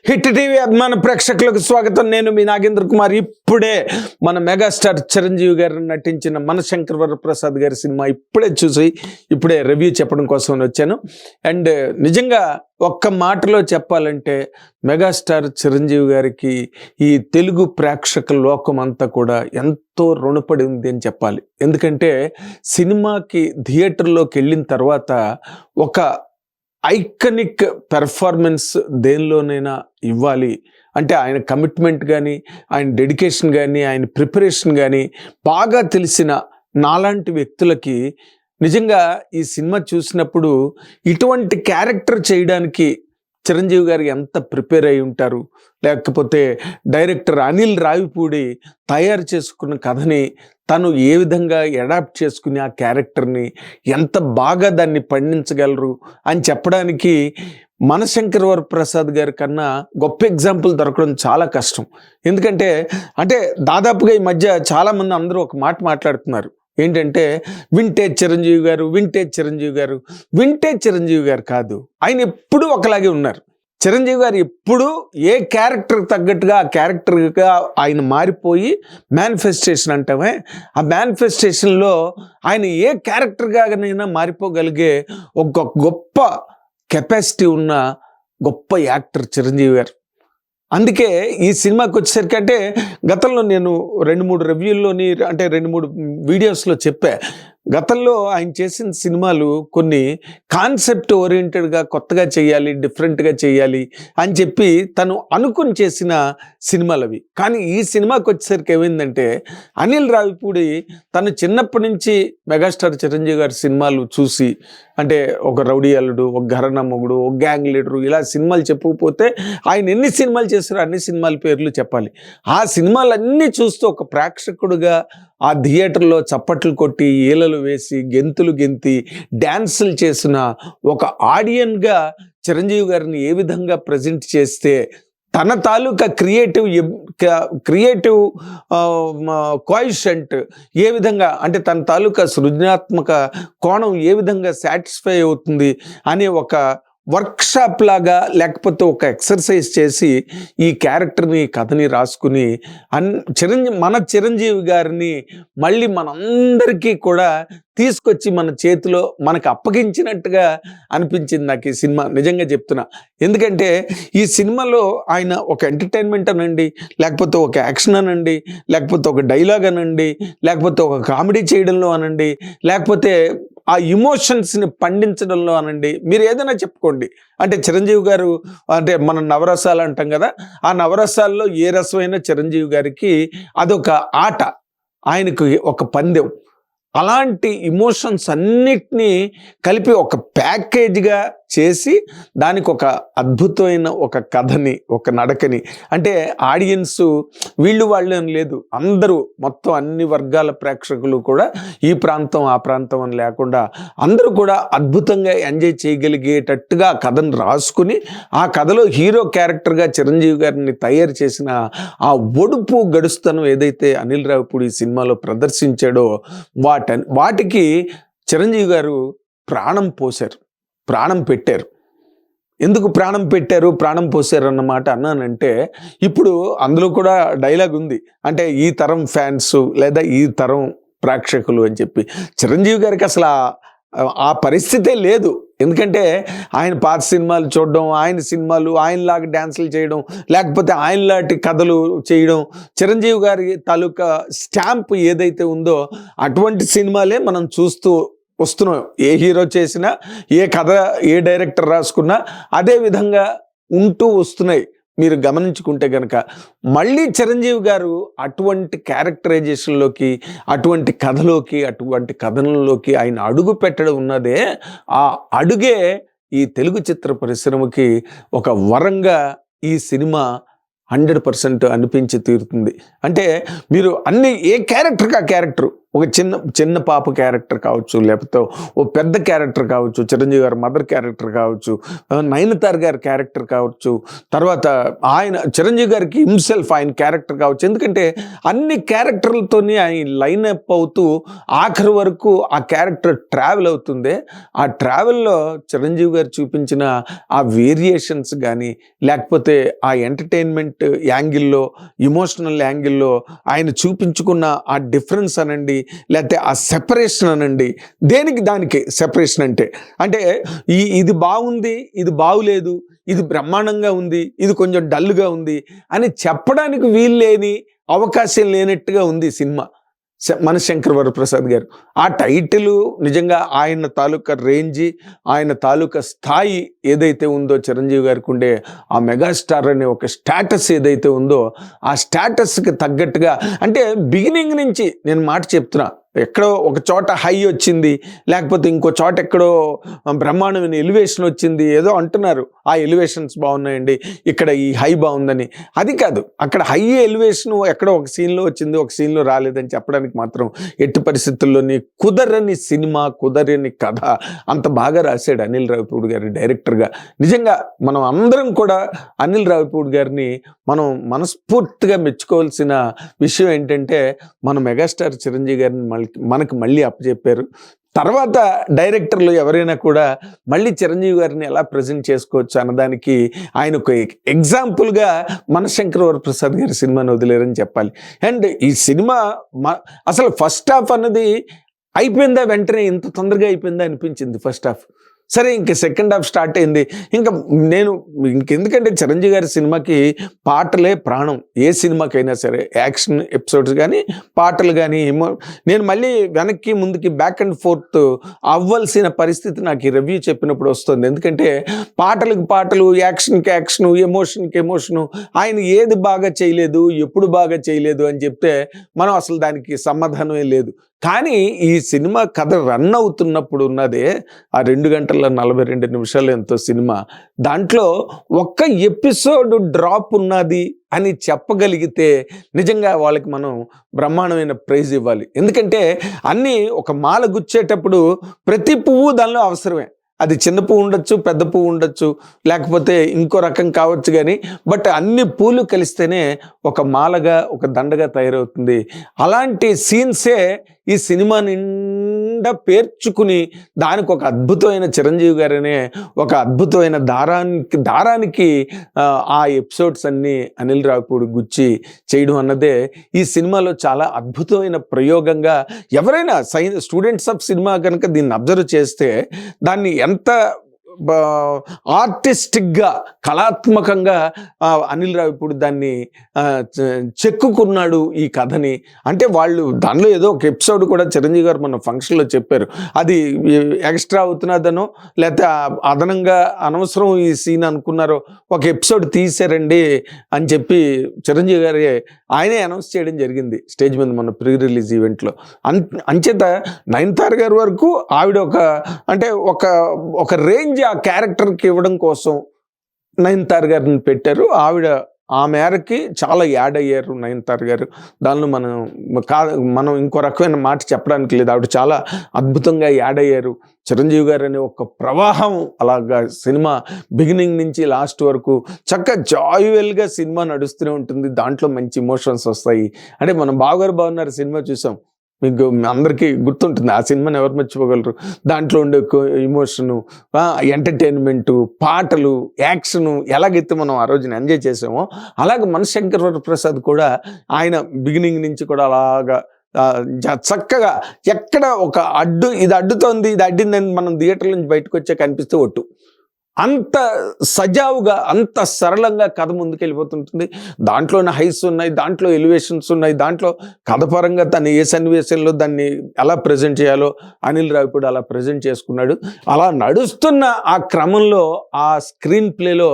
Hit TV అభిమాన ప్రేక్షకులకు స్వాగతం. నేను మీ నాగేంద్ర కుమార్. ఇప్పుడే మన మెగాస్టార్ చిరంజీవి గారు నటించిన మనశంకర్ వరప్రసాద్ గారి సినిమా ఇప్పుడే చూసి ఇప్పుడే రివ్యూ చెప్పడం కోసం వచ్చాను. అండ్ నిజంగా ఒక్క మాటలో చెప్పాలంటే మెగాస్టార్ చిరంజీవి గారికి ఈ తెలుగు ప్రేక్షక లోకం అంతా కూడా ఎంతో రుణపడి ఉంది అని చెప్పాలి. ఎందుకంటే సినిమాకి థియేటర్లోకి వెళ్ళిన తర్వాత ఒక ఐకనిక్ పెర్ఫార్మెన్స్ దేనిలోనైనా ఇవ్వాలి అంటే ఆయన కమిట్మెంట్ కానీ, ఆయన డెడికేషన్ కానీ, ఆయన ప్రిపరేషన్ కానీ బాగా తెలిసిన నాలాంటి వ్యక్తులకి నిజంగా ఈ సినిమా చూసినప్పుడు ఇటువంటి క్యారెక్టర్ చేయడానికి చిరంజీవి గారు ఎంత ప్రిపేర్ అయి ఉంటారు, లేకపోతే డైరెక్టర్ అనిల్ రావిపూడి తయారు చేసుకున్న కథని తను ఏ విధంగా అడాప్ట్ చేసుకుని ఆ క్యారెక్టర్ని ఎంత బాగా దాన్ని పండించగలరు అని చెప్పడానికి మనశంకర్ వరప్రసాద్ గారి కన్నా గొప్ప ఎగ్జాంపుల్ దొరకడం చాలా కష్టం. ఎందుకంటే దాదాపుగా ఈ మధ్య చాలామంది అందరూ ఒక మాట మాట్లాడుతున్నారు. ఏంటంటే వింటేజ్ చిరంజీవి గారు, వింటేజ్ చిరంజీవి గారు. వింటేజ్ చిరంజీవి గారు కాదు, ఆయన ఎప్పుడూ ఒకలాగే ఉన్నారు. చిరంజీవి గారు ఎప్పుడు ఏ క్యారెక్టర్ తగ్గట్టుగా ఆ క్యారెక్టర్గా ఆయన మారిపోయి మేనిఫెస్టేషన్ అంటామే, ఆ మేనిఫెస్టేషన్లో ఆయన ఏ క్యారెక్టర్గానైనా మారిపోగలిగే ఒక గొప్ప కెపాసిటీ ఉన్న గొప్ప యాక్టర్ చిరంజీవి గారు. అందుకే ఈ సినిమాకి వచ్చేసరికి అంటే గతంలో నేను 2-3 రివ్యూల్లోని అంటే 2-3 వీడియోస్లో చెప్పా, గతంలో ఆయన చేసిన సినిమాలు కొన్ని కాన్సెప్ట్ ఓరియంటెడ్గా కొత్తగా చేయాలి, డిఫరెంట్గా చేయాలి అని చెప్పి తను అనుకుని చేసిన సినిమాలు అవి. కానీ ఈ సినిమాకి వచ్చేసరికి ఏమైందంటే అనిల్ రావిపూడి తను చిన్నప్పటి నుంచి మెగాస్టార్ చిరంజీవి గారి సినిమాలు చూసి, అంటే ఒక రౌడీ అల్లుడు, ఒక ఘరానా మొగుడు, ఒక గ్యాంగ్ లీడరు, ఇలా సినిమాలు చెప్పకపోతే ఆయన ఎన్ని సినిమాలు చేశారో అన్ని సినిమాల పేర్లు చెప్పాలి. ఆ సినిమాలన్నీ చూస్తూ ఒక ప్రేక్షకుడుగా ఆ థియేటర్లో చప్పట్లు కొట్టి, ఈలలు వేసి, గెంతులు గెంతి, డ్యాన్సులు చేసిన ఒక ఆడియన్గా చిరంజీవి గారిని ఏ విధంగా ప్రజెంట్ చేస్తే తన తాలూకా క్రియేటివ్ కోయిషెంట్ ఏ విధంగా అంటే తన తాలూకా సృజనాత్మక కోణం ఏ విధంగా సాటిస్ఫై అవుతుంది అనే ఒక వర్క్షాప్ లాగా, లేకపోతే ఒక ఎక్సర్సైజ్ చేసి ఈ క్యారెక్టర్ని, కథని రాసుకుని మన చిరంజీవి గారిని మళ్ళీ మనందరికీ కూడా తీసుకొచ్చి మన చేతిలో మనకు అప్పగించినట్టుగా అనిపించింది నాకు ఈ సినిమా. నిజంగా చెప్తున్నా. ఎందుకంటే ఈ సినిమాలో ఆయన ఒక ఎంటర్టైన్మెంట్ అనండి, లేకపోతే ఒక యాక్షన్ అనండి, లేకపోతే ఒక డైలాగ్ అనండి, లేకపోతే ఒక కామెడీ చేయడంలో అనండి, లేకపోతే ఆ ఇమోషన్స్ని పండించడంలో అనండి, మీరు ఏదైనా చెప్పుకోండి. అంటే చిరంజీవి గారు అంటే మనం నవరసాలు అంటాం కదా, ఆ నవరసాల్లో ఏ రసమైనా చిరంజీవి గారికి అదొక ఆట, ఆయనకు ఒక పందెం. అలాంటి ఇమోషన్స్ అన్నిటినీ కలిపి ఒక ప్యాకేజ్గా చేసి దానికి ఒక అద్భుతమైన ఒక కథని, ఒక నడకని, అంటే ఆడియన్స్ వీళ్ళు వాళ్ళు అని లేదు, అందరూ మొత్తం అన్ని వర్గాల ప్రేక్షకులు కూడా ఈ ప్రాంతం ఆ ప్రాంతం అని లేకుండా అందరూ కూడా అద్భుతంగా ఎంజాయ్ చేయగలిగేటట్టుగా ఆ కథను రాసుకుని ఆ కథలో హీరో క్యారెక్టర్గా చిరంజీవి గారిని తయారు చేసిన ఆ ఒడుపు గడుస్తనం ఏదైతే అనిల్ రావిపూడి సినిమాలో ప్రదర్శించాడో వాటికి చిరంజీవి గారు ప్రాణం పోశారు, ప్రాణం పెట్టారు. ఎందుకు ప్రాణం పెట్టారు, ప్రాణం పోసారు అన్నమాట అన్నానంటే, ఇప్పుడు అందులో కూడా డైలాగ్ ఉంది, అంటే ఈ తరం ఫ్యాన్స్ లేదా ఈ తరం ప్రేక్షకులు అని చెప్పి. చిరంజీవి గారికి అసలు ఆ పరిస్థితే లేదు. ఎందుకంటే ఆయన పాత సినిమాలు చూడడం, ఆయన సినిమాలు ఆయనలాగా డ్యాన్సులు చేయడం, లేకపోతే ఆయనలాంటి కథలు చేయడం, చిరంజీవి గారి తాలూకా స్టాంప్ ఏదైతే ఉందో అటువంటి సినిమాలే మనం చూస్తూ వస్తున్నాం. ఏ హీరో చేసినా, ఏ కథ ఏ డైరెక్టర్ రాసుకున్నా అదే విధంగా ఉంటూ వస్తున్నాయి. మీరు గమనించుకుంటే కనుక మళ్ళీ చిరంజీవి గారు అటువంటి క్యారెక్టరైజేషన్లోకి, అటువంటి కథలోకి, అటువంటి కథనంలోకి ఆయన అడుగు పెట్టడం ఉన్నదే, ఆ అడుగే ఈ తెలుగు చిత్ర పరిశ్రమకి ఒక వరంగా ఈ సినిమా 100% అనిపించి తీరుతుంది. అంటే మీరు అన్ని ఏ క్యారెక్టర్కి ఆ క్యారెక్టర్, ఒక చిన్న పాప క్యారెక్టర్ కావచ్చు, లేకపోతే ఓ పెద్ద క్యారెక్టర్ కావచ్చు, చిరంజీవి గారి మదర్ క్యారెక్టర్ కావచ్చు, నయనతార గారి క్యారెక్టర్ కావచ్చు, తర్వాత ఆయన చిరంజీవి గారికి హిమ్సెల్ఫ్ ఆయన క్యారెక్టర్ కావచ్చు. ఎందుకంటే అన్ని క్యారెక్టర్లతోనే ఆయన లైన్ అప్ అవుతూ ఆఖరి వరకు ఆ క్యారెక్టర్ ట్రావెల్ అవుతుంది. ఆ ట్రావెల్లో చిరంజీవి గారు చూపించిన ఆ వేరియేషన్స్ కానీ, లేకపోతే ఆ ఎంటర్టైన్మెంట్ యాంగిల్లో, ఇమోషనల్ యాంగిల్లో ఆయన చూపించుకున్న ఆ డిఫరెన్స్ అనండి, లేకపోతే ఆ సెపరేషన్ అనండి, దేనికి దానికి సెపరేషన్ అంటే ఇది బాగుంది, ఇది బాగులేదు, ఇది బ్రహ్మాండంగా ఉంది, ఇది కొంచెం డల్గా ఉంది అని చెప్పడానికి వీలు లేని అవకాశం లేనట్టుగా ఉంది సినిమా మనశంకర్ వరప్రసాద్ గారు. ఆ టైటిల్ నిజంగా ఆయన తాలూకా రేంజి, ఆయన తాలూకా స్థాయి ఏదైతే ఉందో చిరంజీవి గారికి ఉండే ఆ మెగాస్టార్ అనే ఒక స్టేటస్ ఏదైతే ఉందో ఆ స్టేటస్కి తగ్గట్టుగా, అంటే బిగినింగ్ నుంచి నేను మాట చెప్తున్నా, ఎక్కడో ఒక చోట హై వచ్చింది, లేకపోతే ఇంకో చోట ఎక్కడో బ్రహ్మాండమైన ఎలివేషన్ వచ్చింది, ఏదో అంటున్నారు ఆ ఎలివేషన్స్ బాగున్నాయండి, ఇక్కడ ఈ హై బాగుందని. అది కాదు, అక్కడ హై ఎలివేషన్ ఎక్కడో ఒక సీన్లో వచ్చింది, ఒక సీన్లో రాలేదని చెప్పడానికి మాత్రం ఎట్టి పరిస్థితుల్లోని కుదరని సినిమా, కుదరని కథ అంత బాగా రాశాడు అనిల్ రావిపూడి గారు డైరెక్టర్గా. నిజంగా మనం అందరం కూడా అనిల్ రావిపూడి గారిని మనం మనస్ఫూర్తిగా మెచ్చుకోవాల్సిన విషయం ఏంటంటే, మన మెగాస్టార్ చిరంజీవి గారిని మనకు మళ్ళీ అప్పచెప్పారు. తర్వాత డైరెక్టర్లు ఎవరైనా కూడా మళ్ళీ చిరంజీవి గారిని ఎలా ప్రజెంట్ చేసుకోవచ్చు అన్నదానికి ఆయన ఒక ఎగ్జాంపుల్గా మనశంకర్ వరప్రసాద్ గారి సినిమాని వదిలేరని చెప్పాలి. అండ్ ఈ సినిమా అసలు ఫస్ట్ హాఫ్ అన్నది అయిపోయిందా, వెంటనే ఇంత తొందరగా అయిపోయిందా అనిపించింది ఫస్ట్ హాఫ్. సరే, ఇంక సెకండ్ హాఫ్ స్టార్ట్ అయింది. ఇంకెందుకంటే చిరంజీవి గారి సినిమాకి పాటలే ప్రాణం. ఏ సినిమాకైనా సరే యాక్షన్ ఎపిసోడ్స్ కానీ, పాటలు కానీ, నేను మళ్ళీ వెనక్కి ముందుకి బ్యాక్ అండ్ ఫోర్త్ అవ్వాల్సిన పరిస్థితి నాకు ఈ రివ్యూ చెప్పినప్పుడు వస్తుంది. ఎందుకంటే పాటలకు పాటలు, యాక్షన్కి యాక్షను, ఎమోషన్కి ఎమోషను, ఆయన ఏది బాగా చేయలేదు, ఎప్పుడు బాగా చేయలేదు అని చెప్తే మనం అసలు దానికి సమాధానమే లేదు. కానీ ఈ సినిమా కథ రన్ అవుతున్నప్పుడు ఉన్నదే ఆ 2 గంటల 42 నిమిషాలు ఎంతో సినిమా, దాంట్లో ఒక్క ఎపిసోడ్ డ్రాప్ ఉన్నది అని చెప్పగలిగితే నిజంగా వాళ్ళకి మనం బ్రహ్మాండమైన ప్రైజ్ ఇవ్వాలి. ఎందుకంటే అన్నీ ఒక మాల గుచ్చేటప్పుడు ప్రతి పువ్వు దానిలో అవసరమే. అది చిన్న పువ్వు ఉండొచ్చు, పెద్ద పువ్వు ఉండొచ్చు, లేకపోతే ఇంకో రకం కావచ్చు, కానీ బట్ అన్ని పూలు కలిస్తేనే ఒక మాలగా, ఒక దండగా తయారవుతుంది. అలాంటి సీన్సే ఈ సినిమా నిండా పేర్చుకుని దానికి ఒక అద్భుతమైన చిరంజీవి గారనే ఒక అద్భుతమైన దారానికి ఆ ఎపిసోడ్స్ అన్నీ అనిల్ రావిపూడి గుచ్చి చేయడం అన్నదే ఈ సినిమాలో చాలా అద్భుతమైన ప్రయోగంగా, ఎవరైనా స్టూడెంట్స్ ఆఫ్ సినిమా కనుక దీన్ని అబ్జర్వ్ చేస్తే దాన్ని ఎంత ఆర్టిస్టిక్గా, కళాత్మకంగా అనిల్ రావిపూడి దాన్ని చెక్కుకున్నాడు ఈ కథని. అంటే వాళ్ళు దానిలో ఏదో ఒక ఎపిసోడ్ కూడా చిరంజీవి గారు మన ఫంక్షన్లో చెప్పారు, అది ఎక్స్ట్రా అవుతున్నదనో లేకపోతే అదనంగా అనవసరం ఈ సీన్ అనుకున్నారో ఒక ఎపిసోడ్ తీసారండి అని చెప్పి చిరంజీవి గారి ఆయనే అనౌన్స్ చేయడం జరిగింది స్టేజ్ మీద మన ప్రీ రిలీజ్ ఈవెంట్లో. అంచేత నయనతార గారి వరకు ఆవిడ ఒక రేంజ్ ఆ క్యారెక్టర్కి ఇవ్వడం కోసం నయనతార గారిని పెట్టారు. ఆవిడ ఆ మేరకి చాలా యాడ్ అయ్యారు నయనతార గారు. దానిలో మనం ఇంకో రకమైన మాట చెప్పడానికి లేదు, ఆవిడ చాలా అద్భుతంగా యాడ్ అయ్యారు. చిరంజీవి గారు అనే ఒక ప్రవాహం అలాగా సినిమా బిగినింగ్ నుంచి లాస్ట్ వరకు చక్కగా జాయ్వెల్గా సినిమా నడుస్తూనే ఉంటుంది. దాంట్లో మంచి ఇమోషన్స్ వస్తాయి. అంటే మనం బాగున్నారు సినిమా చూసాం, మీకు అందరికీ గుర్తుంటుంది. ఆ సినిమాని ఎవరు మర్చిపోగలరు? దాంట్లో ఉండే ఇమోషను, ఎంటర్టైన్మెంటు, పాటలు, యాక్షను ఎలాగైతే మనం ఆ రోజున ఎంజాయ్ చేసామో అలాగే మనశంకర్ వరప్రసాద్ కూడా ఆయన బిగినింగ్ నుంచి కూడా అలాగా చక్కగా ఎక్కడ ఒక ఇది అడ్డుతోంది, ఇది అడ్డిందని మనం థియేటర్ నుంచి బయటకు వచ్చే కనిపిస్తే ఒట్టు అంత సజావుగా, అంత సరళంగా కథ ముందుకెళ్ళిపోతుంటుంది. దాంట్లోనే హైస్ ఉన్నాయి, దాంట్లో ఎలివేషన్స్ ఉన్నాయి, దాంట్లో కథపరంగా తను ఏ సన్నివేశంలో దాన్ని ఎలా ప్రజెంట్ చేయాలో అనిల్ రావిపూడి అలా ప్రజెంట్ చేసుకున్నాడు. అలా నడుస్తున్న ఆ క్రమంలో ఆ స్క్రీన్ ప్లేలో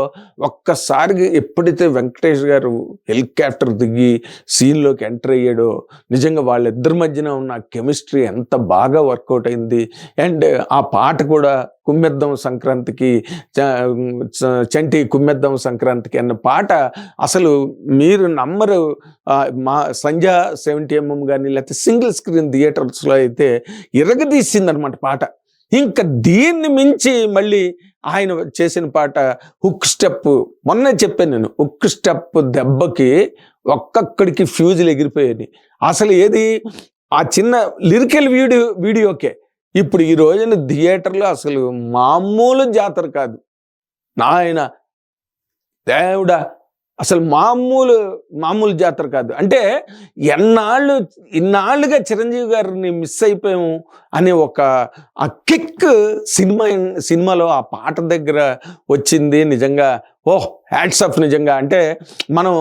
ఒక్కసారిగా ఎప్పుడైతే వెంకటేష్ గారు హెలికాప్టర్ దిగి సీన్లోకి ఎంటర్ అయ్యాడో నిజంగా వాళ్ళిద్దరి మధ్యన ఉన్న కెమిస్ట్రీ ఎంత బాగా వర్కౌట్ అయింది. అండ్ ఆ పాట కూడా కుమ్మెద్దం సంక్రాంతికి చంటి కుమ్మెద్దాం సంక్రాంతికి అన్న పాట అసలు మీరు నమ్మరు. మా సంధ్య 70mm కానీ లేకపోతే సింగిల్ స్క్రీన్ థియేటర్స్లో అయితే ఇరగదీసిందనమాట పాట. ఇంకా దీన్ని మించి మళ్ళీ ఆయన చేసిన పాట హుక్ స్టెప్, మొన్నే చెప్పాను నేను, హుక్ స్టెప్ దెబ్బకి ఒక్కొక్కడికి ఫ్యూజులు ఎగిరిపోయాయి. అసలు ఏది ఆ చిన్న లిరికల్ వీడియోకే ఇప్పుడు ఈ రోజున థియేటర్లో అసలు మామూలు జాతర కాదు నాయన దేవుడా, అసలు మామూలు జాతర కాదు. అంటే ఇన్నాళ్ళుగా చిరంజీవి గారిని మిస్ అయిపోయాము అనే ఆ కిక్ సినిమాలో ఆ పాట దగ్గర వచ్చింది. నిజంగా హ్యాట్స్ ఆఫ్. నిజంగా అంటే మనం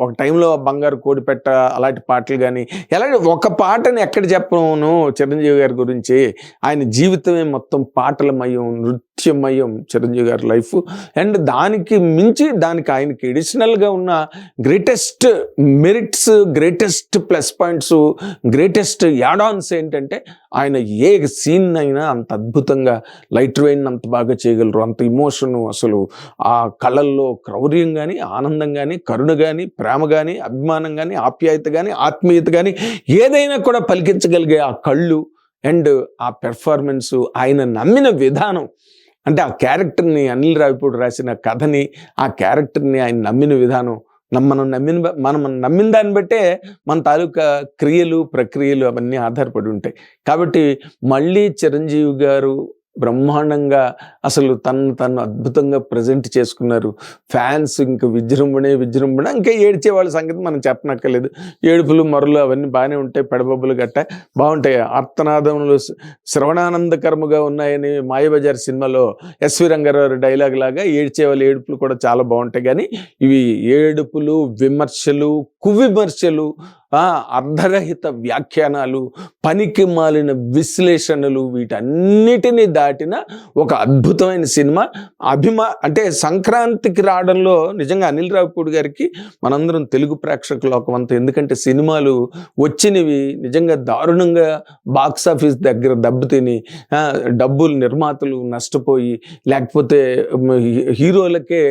ఒక టైంలో బంగారు కోడిపెట్ట అలాంటి పాటలు కానీ ఎలాంటి ఒక పాటని ఎక్కడ చెప్పను చిరంజీవి గారి గురించి. ఆయన జీవితమే మొత్తం పాటలమయం, నృత్యమయం చిరంజీవి గారి లైఫ్. అండ్ దానికి మించి దానికి ఆయనకి ఎడిషనల్గా ఉన్న greatest merits, greatest plus points, greatest add Ann's ఏంటంటే ఆయన ఏ సీన్ అయినా అంత అద్భుతంగా లైట్ వెయిన్ అంత బాగా చేయగలరు. అంత ఇమోషను, అసలు ఆ కళల్లో క్రౌర్యం కానీ, ఆనందం కానీ, కరుణ కానీ, ప్రేమ కానీ, అభిమానం కానీ, ఆప్యాయత కానీ, ఆత్మీయత కానీ ఏదైనా కూడా పలికించగలిగే ఆ కళ్ళు అండ్ ఆ పెర్ఫార్మెన్సు, ఆయన నమ్మిన విధానం. అంటే ఆ క్యారెక్టర్ని అనిల్ రావిపూడి రాసిన కథని, ఆ క్యారెక్టర్ని ఆయన నమ్మిన విధానం, మనం నమ్మిన దాన్ని బట్టే మన తాలూకా క్రియలు, ప్రక్రియలు అవన్నీ ఆధారపడి ఉంటాయి. కాబట్టి మళ్ళీ చిరంజీవి గారు బ్రహ్మాండంగా అసలు తను అద్భుతంగా ప్రజెంట్ చేసుకున్నారు. ఫ్యాన్స్ ఇంక విజృంభణే. ఇంకా ఏడ్చే వాళ్ళ సంగతి మనం చెప్పనక్కర్లేదు. ఏడుపులు మరులు అవన్నీ బాగానే ఉంటాయి, పెడబొబ్బులు గట్ట బాగుంటాయి. ఆర్తనాదములు శ్రవణానందకరముగా ఉన్నాయని మాయబజార్ సినిమాలో ఎస్వి రంగారావు డైలాగ్ లాగా ఏడ్చే వాళ్ళ ఏడుపులు కూడా చాలా బాగుంటాయి. కానీ ఇవి ఏడుపులు, విమర్శలు, కువిమర్శలు, అర్ధరహిత వ్యాఖ్యానాలు, పనికి మాలిన విశ్లేషణలు, వీటన్నిటినీ దాటిన ఒక అద్భుతమైన సినిమా. అంటే సంక్రాంతికి రావడంలో నిజంగా అనిల్ రావిపూడి గారికి మనందరం తెలుగు ప్రేక్షకులు ఒక వంత. ఎందుకంటే సినిమాలు వచ్చినవి నిజంగా దారుణంగా బాక్సాఫీస్ దగ్గర దెబ్బతిని డబ్బులు నిర్మాతలు నష్టపోయి, లేకపోతే హీరోలకే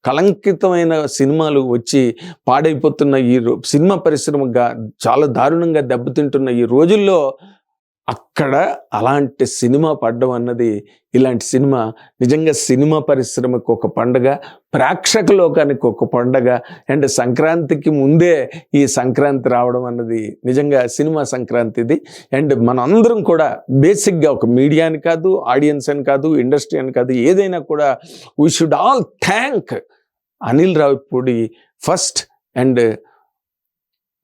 కలంకితమైన సినిమాలు వచ్చి పాడైపోతున్న ఈ సినిమా పరిశ్రమ చాలా దారుణంగా దెబ్బతింటున్న ఈ రోజుల్లో అక్కడ అలాంటి సినిమా పడడం అన్నది, ఇలాంటి సినిమా నిజంగా సినిమా పరిశ్రమకు ఒక పండగ, ప్రేక్షక లోకానికి ఒక పండగ. అండ్ సంక్రాంతికి ముందే ఈ సంక్రాంతి రావడం అన్నది నిజంగా సినిమా సంక్రాంతిది. అండ్ మనందరం కూడా బేసిక్గా ఒక మీడియా అని కాదు, ఆడియన్స్ అని కాదు, ఇండస్ట్రీ అని కాదు, ఏదైనా కూడా we should all thank Anil Ravipudi first. And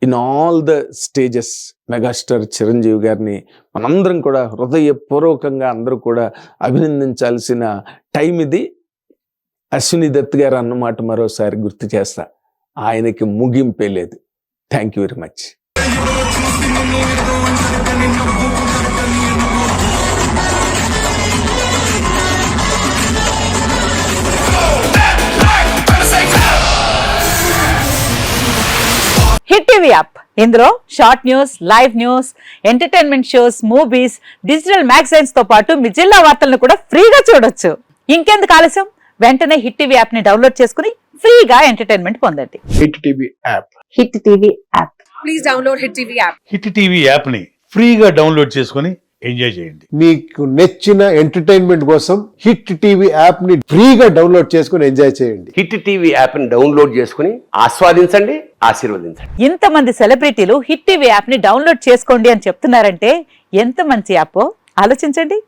in all the stages megastar Chiranjeevi గారిని మనందరం కూడా హృదయపూర్వకంగా అందరూ కూడా అభినందించాల్సిన టైం ఇది. అశ్విని దత్ గారు అన్నమాట మరోసారి గుర్తు చేస్తా, ఆయనకి ముగింపే లేదు. Thank you very much. Hit TV app, ఇందులో short news, live news, entertainment shows, movies, digital magazines తో పాటు మీ జిల్లా వార్తలను కూడా ఫ్రీగా చూడొచ్చు. ఇంకెందుకు ఆలస్యం, వెంటనే హిట్ టీవీ యాప్ ని డౌన్లోడ్ చేసుకుని ఫ్రీగా ఎంటర్టైన్మెంట్ పొందండి. Hit TV app, hit TV app, please download hit TV app. Hit TV app ని ఫ్రీగా డౌన్లోడ్ చేసుకుని ఎంజాయ్ చేయండి. మీకు నచ్చిన ఎంటర్టైన్మెంట్ కోసం హిట్ టీవీ యాప్ ని ఫ్రీగా డౌన్లోడ్ చేసుకుని ఎంజాయ్ చేయండి. హిట్ టీవీ యాప్ ని డౌన్లోడ్ చేసుకుని ఆస్వాదించండి, ఆశీర్వదించండి. ఇంతమంది సెలబ్రిటీలు హిట్ టీవీ యాప్ ని డౌన్లోడ్ చేసుకోండి అని చెప్తున్నారంటే ఎంత మంచి యాప్ ఆలోచించండి.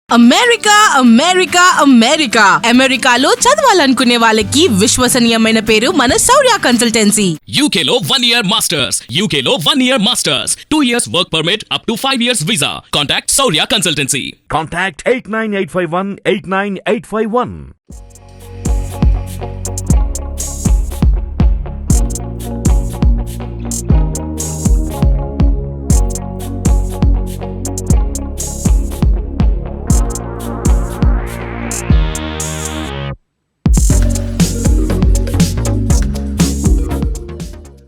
అమెరికా అమెరికా అమెరికా అమెరికాలో చదవాలనుకునే వాళ్ళకి విశ్వసనీయమైన పేరు మన శౌర్య కన్సల్టెన్సీ. UK లో 1 year masters, UK లో 1 year masters, 2 years work permit up to 5 years visa. Contact Saurya Consultancy. Contact 89851 89851.